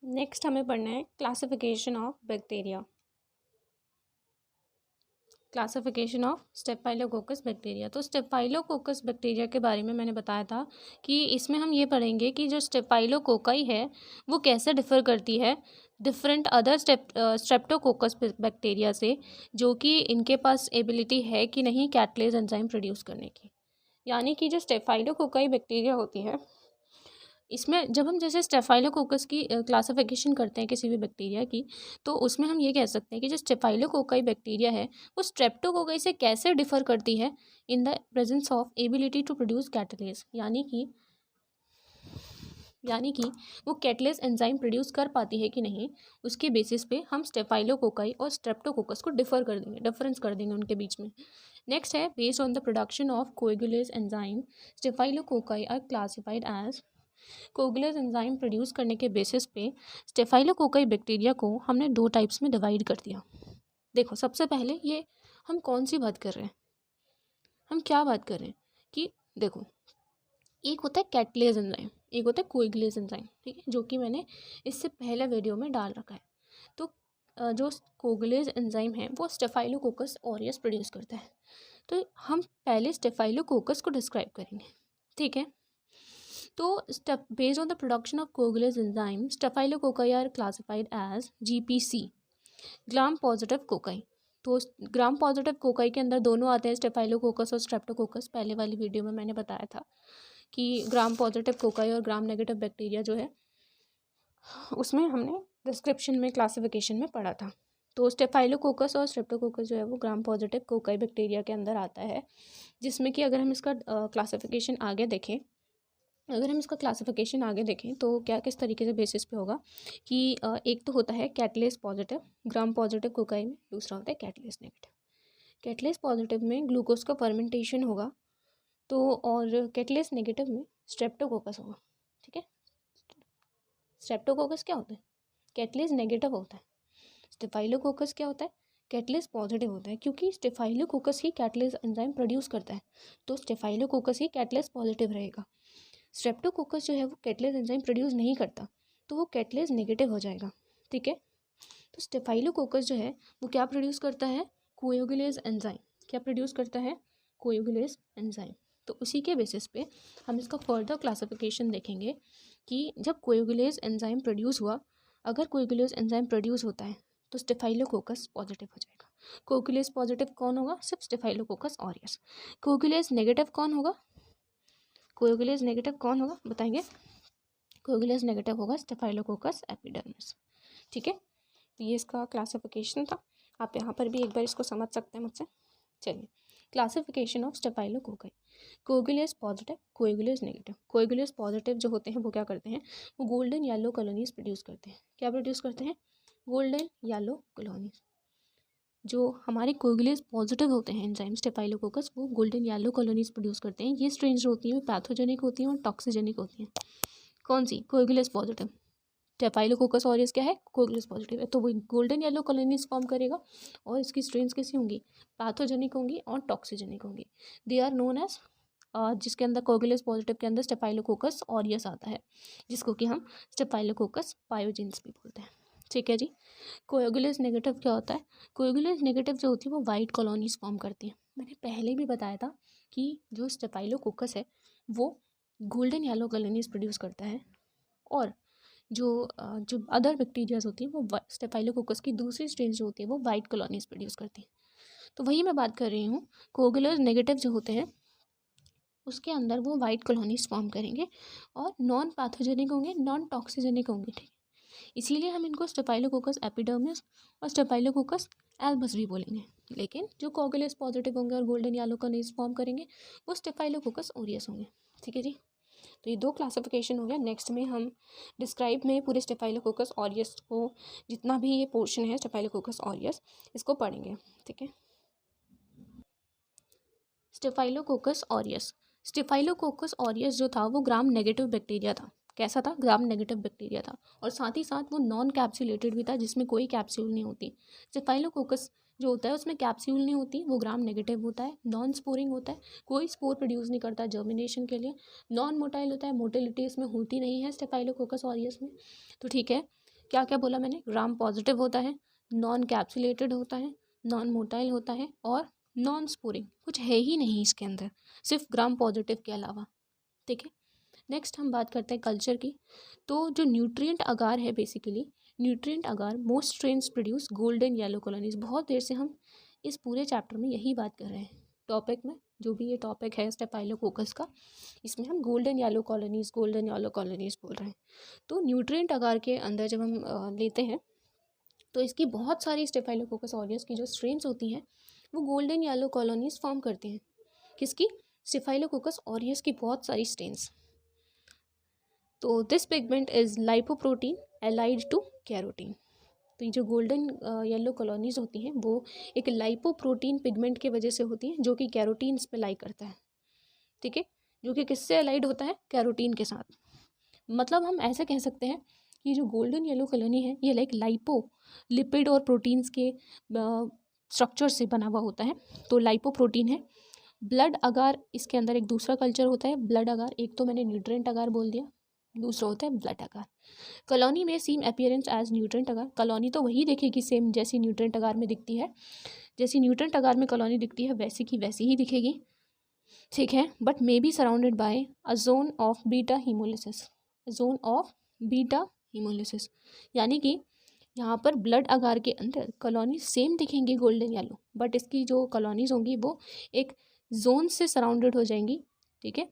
Next हमें पढ़ना है classification of bacteria. Classification of staphylococcus bacteria. तो स्टेफाइलोकोकस बैक्टीरिया के बारे में मैंने बताया था कि इसमें हम ये पढ़ेंगे कि जो स्टेफाइलोकोकाई है वो कैसे डिफ़र करती है डिफरेंट अदर स्ट्रेप्टोकोकस बैक्टीरिया से, जो कि इनके पास एबिलिटी है कि नहीं कैटलेज एंजाइम प्रोड्यूस करने की। यानी कि जो स्टेफाइलोकोकाई बैक्टीरिया होती है इसमें जब हम जैसे स्टेफाइलोकोकस की क्लासिफिकेशन करते हैं किसी भी बैक्टीरिया की, तो उसमें हम ये कह सकते हैं कि जो स्टेफाइलोकोकाई बैक्टीरिया है वो स्ट्रेप्टोकोकाई से कैसे डिफर करती है in the presence of ability to produce catalase. यानी कि वो कैटलेज एंजाइम प्रोड्यूस कर पाती है कि नहीं, उसके बेसिस पे हम स्टेफाइलोकोकाई और स्ट्रेप्टोकोकस को डिफरेंस कर देंगे उनके बीच में। नेक्स्ट है based on the production of coagulase enzyme staphylococci are classified as. Coagulase enzyme produce करने के बेसिस पे स्टेफाइलोकोकाई बैक्टीरिया को हमने दो टाइप्स में डिवाइड कर दिया। देखो सबसे पहले ये हम कौन सी बात कर रहे हैं, हम क्या बात कर रहे हैं कि देखो एक होता है कैटलेज एंजाइम, एक होता है कोगुलेज एंजाइम, ठीक है, जो कि मैंने इससे पहले वीडियो में डाल रखा है। तो जो कोगुलेज एंजाइम है वो स्टेफाइलोकोकस ऑरियस प्रोड्यूस करता है। तो हम पहले स्टेफाइलोकोकस को डिस्क्राइब करेंगे, ठीक है। तो based on the production of coagulase enzyme staphylococci are classified as GPC, gram positive cocci. तो ग्राम पॉजिटिव कोकाई के अंदर दोनों आते हैं, स्टेफाइलोकोकस और स्ट्रेप्टोकोकस। पहले वाली वीडियो में मैंने बताया था कि ग्राम पॉजिटिव कोकाई और ग्राम नेगेटिव बैक्टीरिया जो है उसमें हमने डिस्क्रिप्शन में क्लासिफिकेशन में पढ़ा था। तो स्टेफाइलोकोकस और स्ट्रेप्टोकोकस जो है वो ग्राम पॉजिटिव कोकाई बैक्टीरिया के अंदर आता है, जिसमें कि अगर हम इसका क्लासिफिकेशन आगे देखें तो क्या किस तरीके से बेसिस पे होगा कि एक तो होता है कैटलेस पॉजिटिव ग्राम पॉजिटिव कोकाई में, दूसरा होता है कैटलेस नेगेटिव। कैटलेस पॉजिटिव में ग्लूकोज का फर्मेंटेशन होगा, तो और कैटलेस नेगेटिव में स्ट्रेप्टोकोकस होगा, ठीक है। स्ट्रेप्टोकोकस क्या होता है, कैटलेस नेगेटिव होता है। स्टेफाइलोकोकस क्या होता है, कैटलेस पॉजिटिव होता है, क्योंकि स्टेफाइलोकोकस ही कैटलेस एंजाइम प्रोड्यूस करता है, तो स्टेफाइलोकोकस ही कैटलेस पॉजिटिव रहेगा। स्ट्रेप्टोकोकस जो है वो कैटलेज एंजाइम प्रोड्यूस नहीं करता, तो वो कैटलेज नेगेटिव हो जाएगा, ठीक है। तो स्टेफाइलोकोकस जो है वो क्या प्रोड्यूस करता है, कोएगुलेज एंजाइम। क्या प्रोड्यूस करता है, कोएगुलेज एंजाइम। तो उसी के बेसिस पे हम इसका फर्दर क्लासिफिकेशन देखेंगे कि जब कोएगुलेज एंजाइम प्रोड्यूस हुआ, अगर कोएगुलेज एंजाइम प्रोड्यूस होता है तो स्टेफाइलोकोकस पॉजिटिव हो जाएगा। कोएगुलेज पॉजिटिव कौन होगा, सिर्फ स्टेफाइलोकोकस ऑरियस। कोएगुलेज नेगेटिव कौन होगा, कोएगुलेज नेगेटिव कौन होगा बताएंगे, कोएगुलेज नेगेटिव होगा स्टेफाइलोकोकस एपिडर्मिस, ठीक है। तो ये इसका क्लासिफिकेशन था, आप यहाँ पर भी एक बार इसको समझ सकते हैं मुझसे। चलिए, classification of staphylococci. Coagulase positive, coagulase negative. Coagulase positive जो होते हैं वो क्या करते हैं, वो गोल्डन येलो कॉलोनीज प्रोड्यूस करते हैं। क्या प्रोड्यूस करते हैं, गोल्डन येलो कॉलोनीज। जो हमारे कोएगुलेज पॉजिटिव होते हैं एंजाइम स्टेफाइलोकोकस, वो गोल्डन येलो कॉलोनीज प्रोड्यूस करते हैं। ये स्ट्रेन्स होती हैं वो पैथोजेनिक होती हैं और टॉक्सिजेनिक होती हैं। कौन सी, कोएगुलेज पॉजिटिव। स्टेफाइलोकोकस ऑरियस क्या है, कोएगुलेज पॉजिटिव है, तो वो गोल्डन येलो कॉलोनीज फॉर्म करेगा और इसकी स्ट्रेन्स कैसी होंगी, पैथोजेनिक होंगी और टॉक्सिजेनिक होंगी। दे आर नोन एज, जिसके अंदर कोएगुलेज पॉजिटिव के अंदर स्टेफाइलोकोकस ऑरियस आता है, जिसको कि हम स्टेफाइलोकोकस पायोजेंस भी बोलते हैं, ठीक है जी। कोएगुलेज नेगेटिव क्या होता है, कोएगुलेज नेगेटिव जो होती है वो वाइट कॉलोनीज फॉर्म करती हैं। मैंने पहले भी बताया था कि जो स्टेफाइलोकोकस है वो गोल्डन येलो कॉलोनीज प्रोड्यूस करता है, और जो अदर बैक्टीरियाज होती हैं वो स्टेफाइलोकोकस की दूसरी स्ट्रेन जो होती है वो वाइट कॉलोनीज प्रोड्यूस करती हैं। तो वही मैं बात कर रही हूँ, कोएगुलेज नेगेटिव जो होते हैं उसके अंदर वो वाइट कॉलोनीज फॉर्म करेंगे और नॉन पैथोजेनिक होंगे, नॉन टॉक्सिजेनिक होंगे, ठीक। इसीलिए हम इनको स्टेफाइलोकोकस एपिडर्मिस और स्टेफाइलोकोकस एल्बस भी बोलेंगे। लेकिन जो कोएगुलेज पॉजिटिव होंगे और गोल्डन येलो कॉलोनीज फॉर्म करेंगे वो स्टेफाइलोकोकस ओरियस होंगे, ठीक है जी। तो ये दो क्लासिफिकेशन हो गया। नेक्स्ट में हम डिस्क्राइब में पूरे स्टेफाइलोकोकस ऑरियस को, जितना भी ये पोर्शन है स्टेफाइलोकोकस ऑरियस, इसको पढ़ेंगे, ठीक है। Staphylococcus aureus. स्टेफाइलोकोकस ऑरियस जो था वो ग्राम नेगेटिव बैक्टीरिया था। कैसा था, ग्राम नेगेटिव बैक्टीरिया था, और साथ ही साथ वो नॉन कैप्सुलेटेड भी था, जिसमें कोई कैप्सूल नहीं होती। स्टेफाइलोकोकस जो होता है उसमें कैप्सूल नहीं होती, वो ग्राम नेगेटिव होता है, नॉन स्पोरिंग होता है, कोई स्पोर प्रोड्यूस नहीं करता जर्मिनेशन के लिए, नॉन मोटाइल होता है, मोटिलिटी इसमें होती नहीं है स्टेफाइलोकोकस ऑरियस में, तो ठीक है। क्या क्या बोला मैंने, ग्राम पॉजिटिव होता है, नॉन कैप्सुलेटेड होता है, नॉन मोटाइल होता है और नॉन स्पोरिंग। कुछ है ही नहीं इसके अंदर सिर्फ ग्राम पॉजिटिव के अलावा। ठीक है, नेक्स्ट हम बात करते हैं कल्चर की। तो जो न्यूट्रिएंट अगार है basically, nutrient agar most strains produce golden yellow colonies. बहुत देर से हम इस पूरे चैप्टर में यही बात कर रहे हैं टॉपिक में, जो भी ये टॉपिक है स्टेफाइलोकोकस का, इसमें हम गोल्डन येलो कॉलोनीज बोल रहे हैं। तो न्यूट्रिएंट अगार के अंदर जब हम लेते हैं तो इसकी बहुत सारी स्टेफाइलोकोकस ऑरियस की जो स्ट्रेन्स होती हैं वो गोल्डन येलो कॉलोनीज फॉर्म करती हैं। किसकी? स्टेफाइलोकोकस ऑरियस की बहुत सारी स्ट्रेन्स। तो this pigment is lipoprotein allied to carotene. तो ये जो गोल्डन येलो कॉलोनीज होती हैं वो एक लाइपोप्रोटीन पिगमेंट के वजह से होती हैं, जो कि कैरोटीन्स पे लाई करता है। ठीक है, जो कि किससे अलाइड होता है? कैरोटीन के साथ। मतलब हम ऐसे कह सकते हैं कि जो गोल्डन येलो कॉलोनी है ये लाइक लाइपो लिपिड और प्रोटीन्स के स्ट्रक्चर से बना हुआ होता है। तो लाइपोप्रोटीन है। ब्लड अगार इसके अंदर एक दूसरा कल्चर होता है, ब्लड अगार। एक तो मैंने न्यूट्रिएंट अगार बोल दिया, दूसरा होता है ब्लड अगार। कॉलोनी में सेम अपीयरेंस एज न्यूट्रिएंट अगार। कॉलोनी तो वही दिखेगी सेम जैसी न्यूट्रिएंट अगार में दिखती है, जैसी न्यूट्रिएंट अगार में कॉलोनी दिखती है वैसी की वैसी ही दिखेगी। ठीक है, but may be surrounded by a zone of beta haemolysis. Zone of beta haemolysis यानी कि यहाँ पर ब्लड अगार के अंदर कॉलोनी सेम दिखेंगी गोल्डन येलो, बट इसकी जो कॉलोनीज होंगी वो एक जोन से सराउंडेड हो जाएंगी। ठीक है,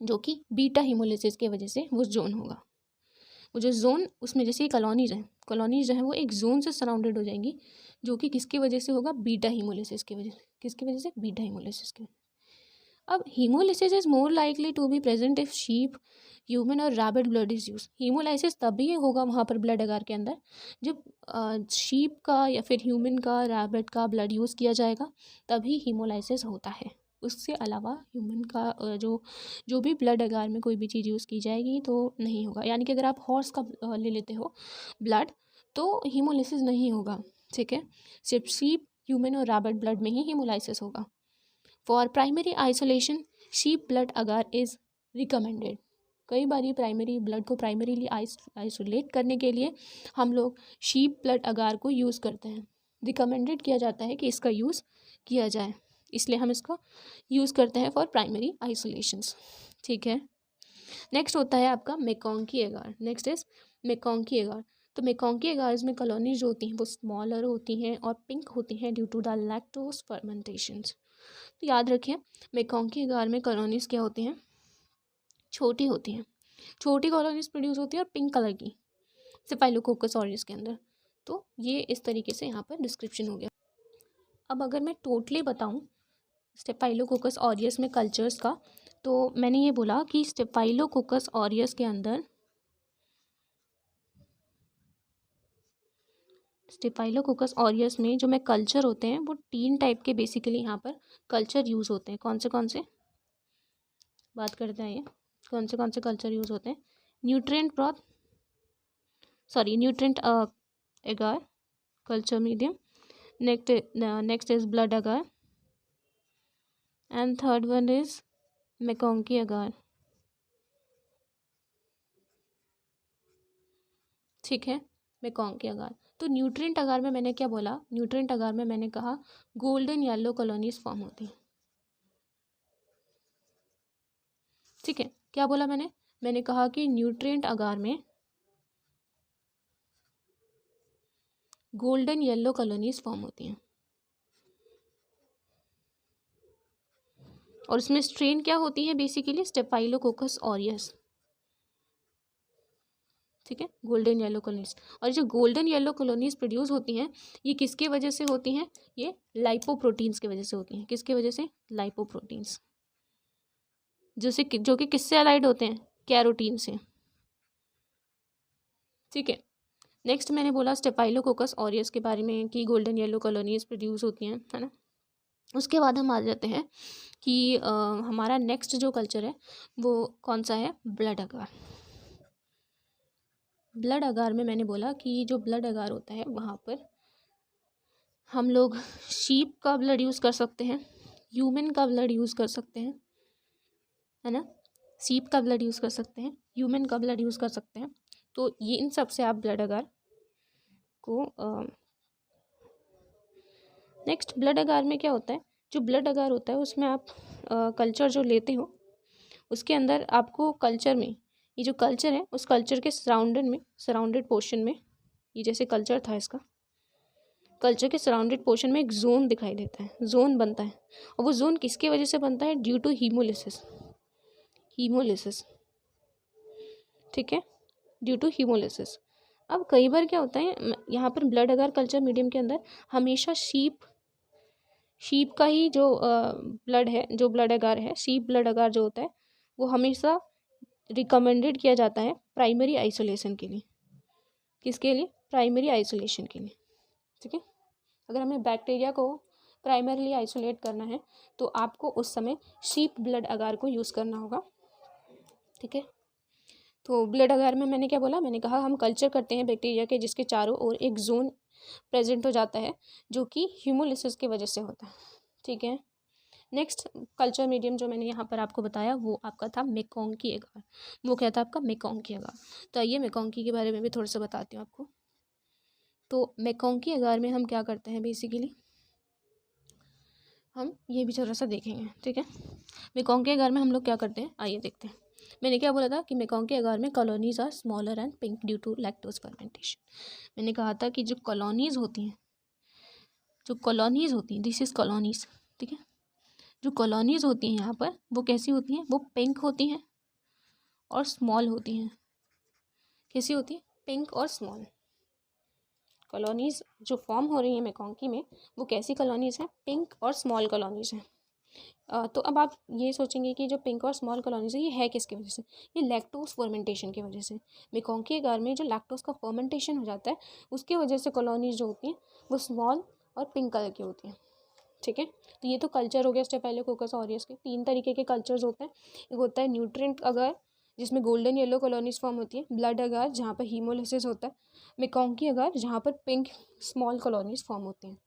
जो कि बीटा हीमोलिसिस की वजह से वो जोन होगा। वो जो जोन उसमें जैसे कॉलोनीज जो है वो एक जोन से सराउंडेड हो जाएंगी, जो कि किसकी वजह से होगा? बीटा हीमोलिसिस की वजह से। किसकी वजह से? बीटा हीमोलिसिस की। अब haemolysis is more likely to be present if sheep, human और rabbit blood is use. Haemolysis तभी होगा वहाँ पर ब्लड अगार के अंदर जब शीप का या फिर ह्यूमन का, रैबिट का ब्लड यूज़ किया जाएगा, तभी हीमोलाइसिस होता है। उससे अलावा ह्यूमन का जो भी ब्लड अगार में कोई भी चीज़ यूज़ की जाएगी तो नहीं होगा। यानी कि अगर आप हॉर्स का ले लेते हो ब्लड तो हीमोलाइसिस नहीं होगा। ठीक है, सिर्फ शीप, ह्यूमन और रैबिट ब्लड में ही हीमोलाइसिस होगा। For primary isolation sheep blood agar is recommended. कई बार ये प्राइमरी ब्लड को प्राइमरीली आइसोलेट करने के लिए हम लोग शीप ब्लड अगार को यूज़ करते हैं। रिकमेंडेड किया जाता है कि इसका यूज़ किया जाए, इसलिए हम इसका यूज़ करते हैं फॉर प्राइमरी आइसोलेशंस। ठीक है, नेक्स्ट होता है आपका मेकॉन्की एगार। नेक्स्ट इज मेकॉन्की एगार। तो मेकॉन्की एगार्स में कॉलोनीज जो होती हैं वो स्मॉलर होती हैं और पिंक होती हैं ड्यू टू द लैक्टोज फर्मेंटेशंस। तो याद रखिए मेकॉन्की एगार में कॉलोनीज क्या होती हैं? छोटी होती हैं, छोटी कॉलोनीज प्रोड्यूस होती है और पिंक कलर की स्टेफाइलोकोकस ऑरियस के अंदर। तो ये इस तरीके से यहाँ पर डिस्क्रिप्शन हो गया। अब अगर मैं टोटली बताऊँ स्टेफाइलोकोकस ऑरियस में कल्चर्स का, तो मैंने ये बोला कि स्टेफाइलोकोकस ऑरियस के अंदर स्टेफाइलोकोकस ऑरियस में जो में कल्चर होते हैं वो 3 टाइप के बेसिकली यहाँ पर कल्चर यूज़ होते हैं। कौन से बात करते हैं ये कौन से कल्चर यूज़ होते हैं? Nutrient agar culture medium, next is blood agar and third one is MacConkey agar. ठीक है, मेकॉन्की अगार। तो न्यूट्रिएंट अगार में मैंने क्या बोला? न्यूट्रिएंट अगार में मैंने कहा गोल्डन येलो कॉलोनीज फॉर्म होती हैं। ठीक है, क्या बोला मैंने कहा कि न्यूट्रिएंट अगार में गोल्डन येलो कॉलोनीज फॉर्म होती हैं और इसमें स्ट्रेन क्या होती है? Basically staphylococcus aureus. ठीक है, गोल्डन येलो कॉलोनीज। और जो गोल्डन येलो कॉलोनीज प्रोड्यूस होती हैं ये किसके वजह से होती हैं? ये लाइपोप्रोटीन्स की वजह से होती हैं। किसके वजह से? लाइपोप्रोटीन्स, जो कि किससे अलाइड होते हैं? कैरोटीन से। ठीक है, नेक्स्ट मैंने बोला स्टेफाइलोकोकस ऑरियस के बारे में कि गोल्डन येलो कॉलोनीज प्रोड्यूस होती हैं, है ना। उसके बाद हम आ जाते हैं कि हमारा नेक्स्ट जो कल्चर है वो कौन सा है? ब्लड अगार। ब्लड अगार में मैंने बोला कि जो ब्लड अगार होता है वहाँ पर हम लोग शीप का ब्लड यूज़ कर सकते हैं, ह्यूमन का ब्लड यूज़ कर सकते हैं, है ना। शीप का ब्लड यूज़ कर सकते हैं, ह्यूमन का ब्लड यूज़ कर सकते हैं। तो ये इन सब से आप ब्लड अगार को नेक्स्ट ब्लड अगार में क्या होता है, जो ब्लड अगार होता है उसमें आप कल्चर जो लेते हो उसके अंदर आपको कल्चर में, ये जो कल्चर है उस कल्चर के सराउंडेड पोर्शन में, ये जैसे कल्चर था इसका, कल्चर के सराउंडेड पोर्शन में एक जोन दिखाई देता है, जोन बनता है। और वो जोन किसके वजह से बनता है? ड्यू टू हीमोलिसिस, ठीक है, ड्यू टू हीमोलिसिस। अब कई बार क्या होता है, यहाँ पर ब्लड अगार कल्चर मीडियम के अंदर हमेशा शीप का ही जो ब्लड है, जो ब्लड अगार है, शीप ब्लड अगार जो होता है वो हमेशा रिकमेंडेड किया जाता है प्राइमरी आइसोलेशन के लिए। किसके लिए? प्राइमरी आइसोलेशन के लिए, ठीक है। अगर हमें बैक्टीरिया को प्राइमरीली आइसोलेट करना है तो आपको उस समय शीप ब्लड अगार को यूज़ करना होगा, ठीक है। तो ब्लड अगार में मैंने क्या बोला, मैंने कहा हम कल्चर करते हैं बैक्टीरिया के जिसके चारों ओर एक जोन प्रेजेंट हो जाता है जो कि हीमोलिसिस की वजह से होता है, ठीक है। नेक्स्ट कल्चर मीडियम जो मैंने यहाँ पर आपको बताया वो आपका था मैकोंकी अगार। वो क्या था आपका? मैकोंकी अगार। तो आइए मैकोंकी के बारे में भी थोड़ा सा बताती हूँ आपको। तो मैकोंकी अगार में हम क्या करते हैं, बेसिकली हम ये भी थोड़ा सा देखेंगे, ठीक है। मैकोंकी अगार में हम लोग क्या करते हैं, आइए देखते हैं। मैंने क्या बोला था कि मैकोंकी अगार में colonies are smaller and pink due to lactose fermentation. मैंने कहा था कि जो कॉलोनीज होती हैं, दिस इज कॉलोनीज, ठीक है। जो कॉलोनीज होती हैं यहाँ पर वो कैसी होती हैं? वो पिंक होती हैं और स्मॉल होती हैं। कैसी होती है? पिंक और स्मॉल। कॉलोनीज जो फॉर्म हो रही हैं मैकोंकी में वो कैसी कॉलोनीज हैं? पिंक और स्मॉल कॉलोनीज हैं। तो अब आप ये सोचेंगे कि जो पिंक और स्मॉल कॉलोनीज है किसकी वजह से? ये लैक्टोज फर्मेंटेशन की वजह से। मैकोंकी अगार में जो लैक्टोज का फर्मेंटेशन हो जाता है उसकी वजह से कॉलोनीज जो होती हैं वो स्मॉल और पिंक कलर की होती हैं, ठीक है। तो ये तो कल्चर हो गया स्टेफाइलोकोकस ऑरियस के। 3 तरीके के कल्चर्स होते हैं। एक होता है न्यूट्रिएंट अगार जिसमें गोल्डन येलो कॉलोनीज फॉर्म होती है, ब्लड अगार जहाँ पर हीमोलिसिस होता है, मैकोंकी अगार जहाँ पर पिंक स्मॉल कॉलोनीज फॉर्म होती हैं,